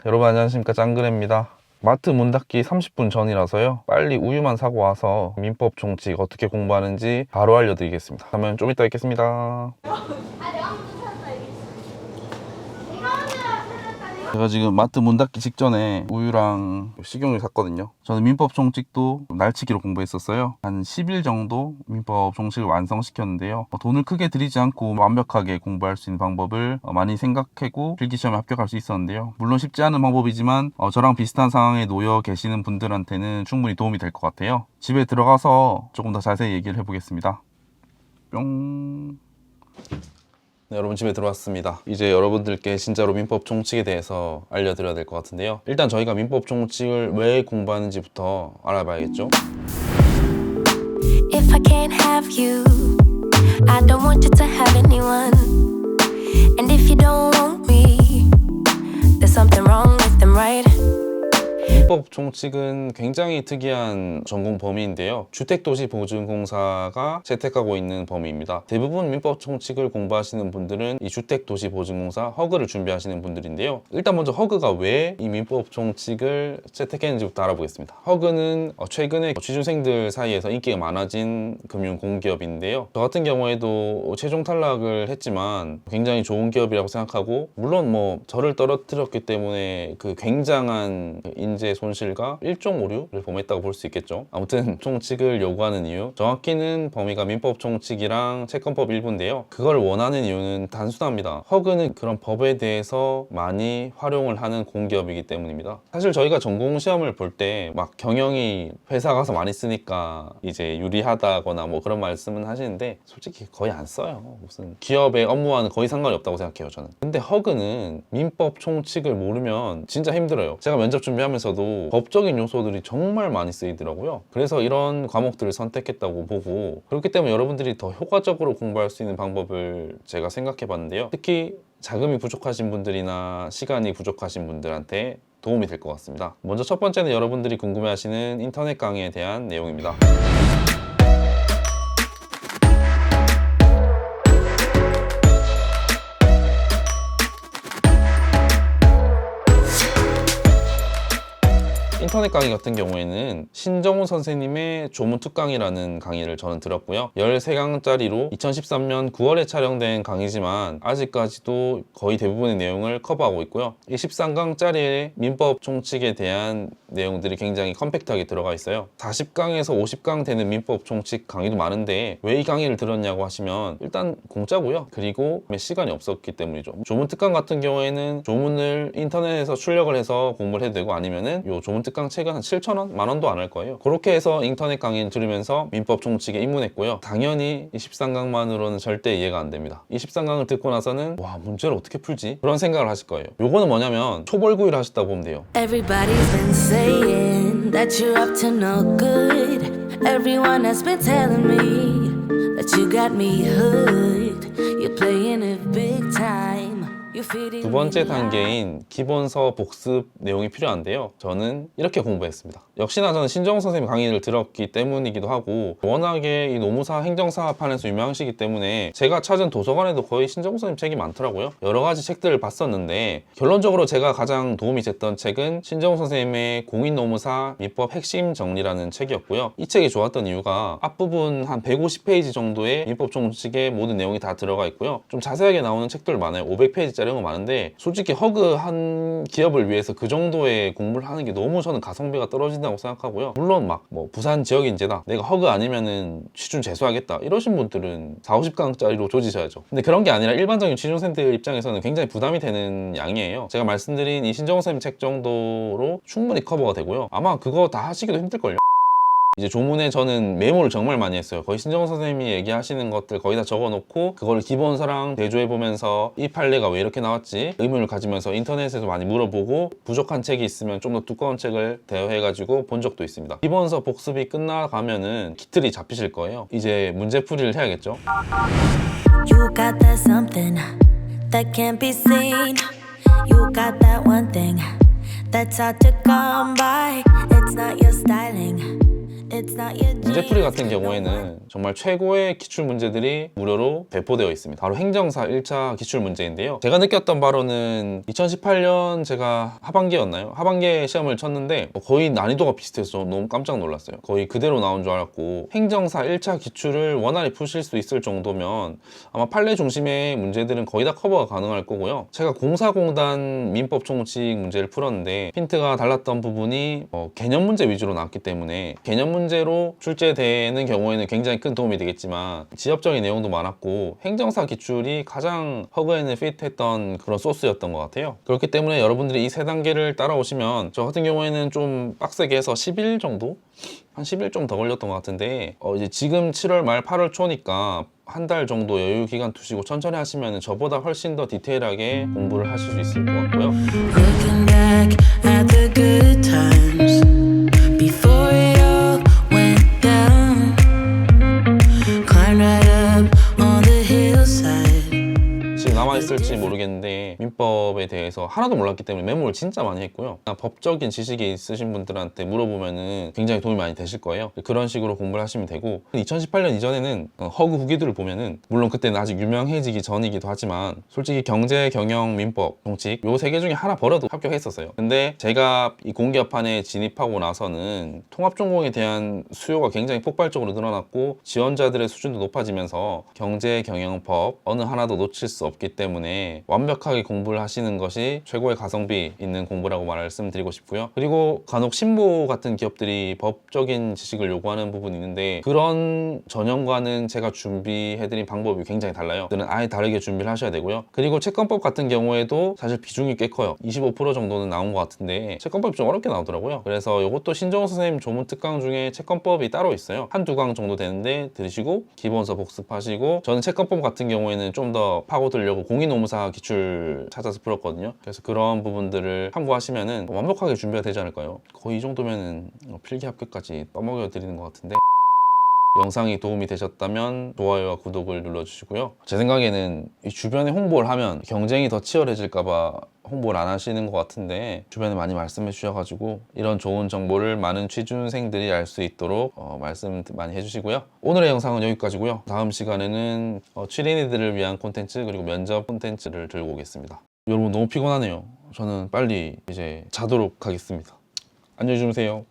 여러분 안녕하십니까, 짱그레입니다. 마트 문 닫기 30분 전이라서요, 빨리 우유만 사고 와서 민법 총칙 어떻게 공부하는지 바로 알려드리겠습니다. 그러면 좀 이따 뵙겠습니다. 제가 지금 마트 문 닫기 직전에 우유랑 식용유 샀거든요. 저는 민법 총칙도 날치기로 공부했었어요. 한 10일 정도 민법 총칙을 완성시켰는데요. 돈을 크게 들이지 않고 완벽하게 공부할 수 있는 방법을 많이 생각하고 필기시험에 합격할 수 있었는데요. 물론 쉽지 않은 방법이지만 저랑 비슷한 상황에 놓여 계시는 분들한테는 충분히 도움이 될 것 같아요. 집에 들어가서 조금 더 자세히 얘기를 해보겠습니다. 뿅. 네, 여러분 집에 들어왔습니다. 이제 여러분들께 진짜로 민법 총칙에 대해서 알려드려야 될 것 같은데요. 일단 저희가 민법 총칙을 왜 공부하는지부터 알아봐야겠죠. If I can't have you, I don't want you to have anyone. And if you don't want me, there's something wrong with them, right? 민법 총칙은 굉장히 특이한 전공 범위인데요. 주택도시보증공사가 채택하고 있는 범위입니다. 대부분 민법 총칙을 공부하시는 분들은 이 주택도시보증공사 허그를 준비하시는 분들인데요. 일단 먼저 허그가 왜 이 민법 총칙을 채택했는지부터 알아보겠습니다. 허그는 최근에 취준생들 사이에서 인기가 많아진 금융공기업인데요. 저 같은 경우에도 최종 탈락을 했지만 굉장히 좋은 기업이라고 생각하고, 물론 저를 떨어뜨렸기 때문에 그 굉장한 인재 손실과 일종 오류를 범했다고 볼 수 있겠죠. 아무튼 총칙을 요구하는 이유, 정확히는 범위가 민법 총칙이랑 채권법 일부인데요. 그걸 원하는 이유는 단순합니다. 허그는 그런 법에 대해서 많이 활용을 하는 공기업이기 때문입니다. 사실 저희가 전공 시험을 볼 때 막 경영이 회사 가서 많이 쓰니까 이제 유리하다거나 그런 말씀은 하시는데, 솔직히 거의 안 써요. 무슨 기업의 업무와는 거의 상관이 없다고 생각해요, 저는. 근데 허그는 민법 총칙을 모르면 진짜 힘들어요. 제가 면접 준비하면서도 법적인 요소들이 정말 많이 쓰이더라고요. 그래서 이런 과목들을 선택했다고 보고, 그렇기 때문에 여러분들이 더 효과적으로 공부할 수 있는 방법을 제가 생각해 봤는데요. 특히 자금이 부족하신 분들이나 시간이 부족하신 분들한테 도움이 될 것 같습니다. 먼저 첫 번째는 여러분들이 궁금해하시는 인터넷 강의에 대한 내용입니다. 인터넷 강의 같은 경우에는 신정훈 선생님의 조문 특강이라는 강의를 저는 들었고요. 13강짜리로 2013년 9월에 촬영된 강의지만 아직까지도 거의 대부분의 내용을 커버하고 있고요. 이 13강짜리의 민법 총칙에 대한 내용들이 굉장히 컴팩트하게 들어가 있어요. 40강에서 50강 되는 민법 총칙 강의도 많은데 왜 이 강의를 들었냐고 하시면, 일단 공짜고요. 그리고 시간이 없었기 때문이죠. 조문 특강 같은 경우에는 조문을 인터넷에서 출력을 해서 공부를 해도 되고, 아니면은 요 조문 특강 책은 한 7,000원? 만원도 안 할 거예요. 그렇게 해서 인터넷 강의를 들으면서 민법 총칙에 입문했고요. 당연히 이 13강만으로는 절대 이해가 안 됩니다. 이 13강을 듣고 나서는 와, 문제를 어떻게 풀지? 그런 생각을 하실 거예요. 요거는 뭐냐면 초벌구이를 하셨다고 보면 돼요. Everybody's been saying that you're up to no good. Everyone has been telling me that you got me hooked. You're playing it big time. 두 번째 단계인 기본서 복습 내용이 필요한데요. 저는 이렇게 공부했습니다. 역시나 저는 신정훈 선생님 강의를 들었기 때문이기도 하고, 워낙에 이 노무사 행정사업판에서 유명하시기 때문에 제가 찾은 도서관에도 거의 신정훈 선생님 책이 많더라고요. 여러 가지 책들을 봤었는데, 결론적으로 제가 가장 도움이 됐던 책은 신정훈 선생님의 공인노무사 민법 핵심 정리라는 책이었고요. 이 책이 좋았던 이유가 앞부분 한 150페이지 정도의 민법 총칙의 모든 내용이 다 들어가 있고요. 좀 자세하게 나오는 책들 많아요. 500페이지짜리 거 많은데, 솔직히 허그 한 기업을 위해서 그 정도의 공부를 하는 게 너무 저는 가성비가 떨어진다고 생각하고요. 물론 부산 지역인재다, 내가 허그 아니면은 취준 재수하겠다, 이러신 분들은 40~50강짜리로 조지셔야죠. 근데 그런 게 아니라 일반적인 취준생들 입장에서는 굉장히 부담이 되는 양이에요. 제가 말씀드린 이 신정훈 선생님 책 정도로 충분히 커버가 되고요. 아마 그거 다 하시기도 힘들걸요. 이제 조문에 저는 메모를 정말 많이 했어요. 거의 신정훈 선생님이 얘기하시는 것들 거의 다 적어놓고, 그거를 기본서랑 대조해보면서 이 판례가 왜 이렇게 나왔지 의문을 가지면서 인터넷에서 많이 물어보고, 부족한 책이 있으면 좀 더 두꺼운 책을 대여해가지고 본 적도 있습니다. 기본서 복습이 끝나가면은 기틀이 잡히실 거예요. 이제 문제풀이를 해야겠죠. You got that something that can't be seen. You got that one thing that's hard to come by. It's not your styling. It's not your 문제풀이 dreams. 같은 경우에는 정말 최고의 기출 문제들이 무료로 배포되어 있습니다. 바로 행정사 1차 기출 문제인데요. 제가 느꼈던 바로는 2018년 제가 하반기였나요? 하반기에 시험을 쳤는데 거의 난이도가 비슷해서 너무 깜짝 놀랐어요. 거의 그대로 나온 줄 알았고, 행정사 1차 기출을 원활히 푸실 수 있을 정도면 아마 판례 중심의 문제들은 거의 다 커버가 가능할 거고요. 제가 공사공단 민법 총칙 문제를 풀었는데 힌트가 달랐던 부분이 개념 문제 위주로 나왔기 때문에 개념 문제로 출제되는 경우에는 굉장히 큰 도움이 되겠지만 지엽적인 내용도 많았고 행정사 기출이 가장 허그앤 핏했던 그런 소스였던 것 같아요. 그렇기 때문에 여러분들이 이 세 단계를 따라오시면, 저 같은 경우에는 좀 빡세게 해서 10일 정도? 한 10일 좀 더 걸렸던 것 같은데 이제 지금 7월 말 8월 초니까 한 달 정도 여유 기간 두시고 천천히 하시면 저보다 훨씬 더 디테일하게 공부를 하실 수 있을 것 같고요. Looking back at the good times before it all went down. Climb right up on the hillside. 지금 남아있을지 모르겠는데 민법에 대해서 하나도 몰랐기 때문에 메모를 진짜 많이 했고요. 법적인 지식이 있으신 분들한테 물어보면은 굉장히 도움이 많이 되실 거예요. 그런 식으로 공부를 하시면 되고, 2018년 이전에는 허그 후기들을 보면은 물론 그때는 아직 유명해지기 전이기도 하지만 솔직히 경제, 경영, 민법, 정책 요 세 개 중에 하나 버려도 합격했었어요. 근데 제가 이 공기업판에 진입하고 나서는 통합전공에 대한 수요가 굉장히 폭발적으로 늘어났고 지원자들의 수준도 높아지면서 경제, 경영, 법 어느 하나도 놓칠 수 없기 때문에 완벽하게 공부를 하시는 것이 최고의 가성비 있는 공부라고 말씀드리고 싶고요. 그리고 간혹 신보 같은 기업들이 법적인 지식을 요구하는 부분이 있는데 그런 전형과는 제가 준비해드린 방법이 굉장히 달라요. 그들은 아예 다르게 준비를 하셔야 되고요. 그리고 채권법 같은 경우에도 사실 비중이 꽤 커요. 25% 정도는 나온 것 같은데 채권법이 좀 어렵게 나오더라고요. 그래서 이것도 신정호 선생님 조문 특강 중에 채권법이 따로 있어요. 한두 강 정도 되는데 들으시고 기본서 복습하시고, 저는 채권법 같은 경우에는 좀 더 파고들려고 공인노무사 기출 찾아서 풀었거든요. 그래서 그런 부분들을 참고하시면은 완벽하게 준비가 되지 않을까요? 거의 이 정도면은 필기 합격까지 떠먹여 드리는 것 같은데, 영상이 도움이 되셨다면 좋아요와 구독을 눌러주시고요. 제 생각에는 이 주변에 홍보를 하면 경쟁이 더 치열해질까봐 홍보를 안 하시는 것 같은데 주변에 많이 말씀해 주셔가지고 이런 좋은 정보를 많은 취준생들이 알 수 있도록 말씀 많이 해주시고요. 오늘의 영상은 여기까지고요. 다음 시간에는 취린이들을 위한 콘텐츠 그리고 면접 콘텐츠를 들고 오겠습니다. 여러분 너무 피곤하네요. 저는 빨리 이제 자도록 하겠습니다. 안녕히 주무세요.